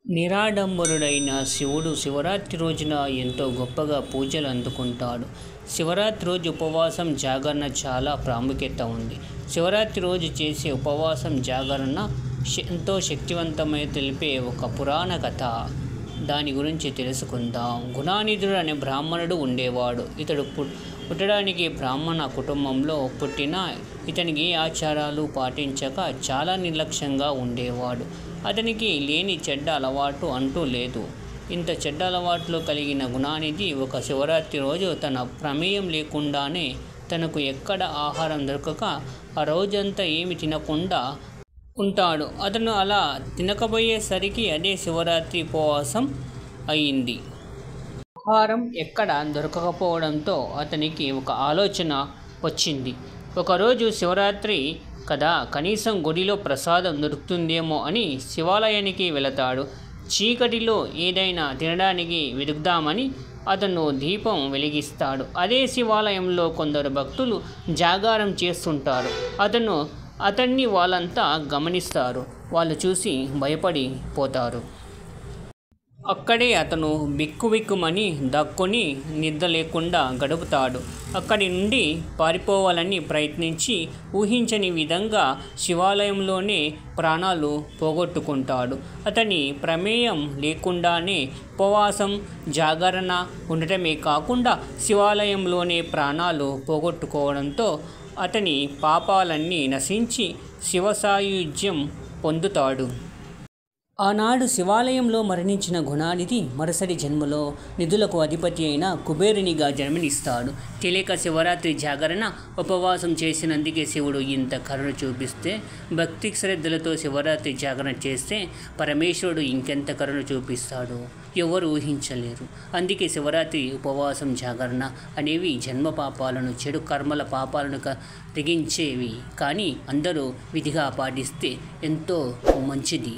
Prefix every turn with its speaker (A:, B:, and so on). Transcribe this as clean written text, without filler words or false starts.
A: నిరాడంబరుడైన శివుడు శివరాత్రి రోజున ఎంతో గొప్పగా పూజలు అందుకుంటాడు. శివరాత్రి రోజు ఉపవాసం జాగరణ చాలా ప్రాముఖ్యత ఉంది. శివరాత్రి రోజు చేసే ఉపవాసం జాగరణ ఎంతో శక్తివంతమై తెలిపే ఒక పురాణ కథ. దాని గురించి తెలుసుకుందాం. గుణానిధుడు అనే బ్రాహ్మణుడు ఉండేవాడు. ఇతడు పుట్టడానికి బ్రాహ్మణ కుటుంబంలో పుట్టిన ఇతనికి ఏ ఆచారాలు పాటించక చాలా నిర్లక్ష్యంగా ఉండేవాడు. అతనికి లేని చెడ్డ అలవాటు అంటూ లేదు. ఇంత చెడ్డ అలవాట్లు కలిగిన గుణానిధి ఒక శివరాత్రి రోజు తన ప్రమేయం లేకుండానే తనకు ఎక్కడ ఆహారం దొరకక ఆ రోజంతా ఏమి తినకుండా ఉంటాడు. అతను అలా తినకపోయేసరికి అదే శివరాత్రి ఉపవాసం అయింది. ఆహారం ఎక్కడ దొరకకపోవడంతో అతనికి ఒక ఆలోచన వచ్చింది. ఒకరోజు శివరాత్రి కదా, కనీసం గుడిలో ప్రసాదం దొరుకుతుందేమో అని శివాలయానికి వెళతాడు. చీకటిలో ఏదైనా తినడానికి వెతుకుదామని అతను దీపం వెలిగిస్తాడు. అదే శివాలయంలో కొందరు భక్తులు జాగారం చేస్తుంటారు. అతన్ని వాళ్ళంతా గమనిస్తారు. వాళ్ళు చూసి భయపడి పోతారు. అక్కడే అతను బిక్కుబిక్కుమని దక్కుని నిద్ర లేకుండా గడుపుతాడు. అక్కడి నుండి పారిపోవాలని ప్రయత్నించి ఊహించని విధంగా శివాలయంలోనే ప్రాణాలు పోగొట్టుకుంటాడు. అతని ప్రమేయం లేకుండానే ఉపవాసం జాగరణ ఉండటమే కాకుండా శివాలయంలోనే ప్రాణాలు పోగొట్టుకోవడంతో అతని పాపాలన్నీ నశించి శివ సాయుజ్యం పొందుతాడు. ఆనాడు శివాలయంలో మరణించిన గుణానిధి మరుసటి జన్మలో నిధులకు అధిపతి అయిన కుబేరునిగా జన్మనిస్తాడు. తెలియక శివరాత్రి జాగరణ ఉపవాసం చేసినందుకే శివుడు ఇంత కరుణ చూపిస్తే, భక్తి శ్రద్ధలతో శివరాత్రి జాగరణ చేస్తే పరమేశ్వరుడు ఇంకెంత కరుణ చూపిస్తాడో ఎవరు ఊహించలేరు. అందుకే శివరాత్రి ఉపవాసం జాగరణ అనేవి జన్మ పాపాలను, చెడు కర్మల పాపాలను తెగించేవి. కానీ అందరూ విధిగా పాటిస్తే ఎంతో మంచిది.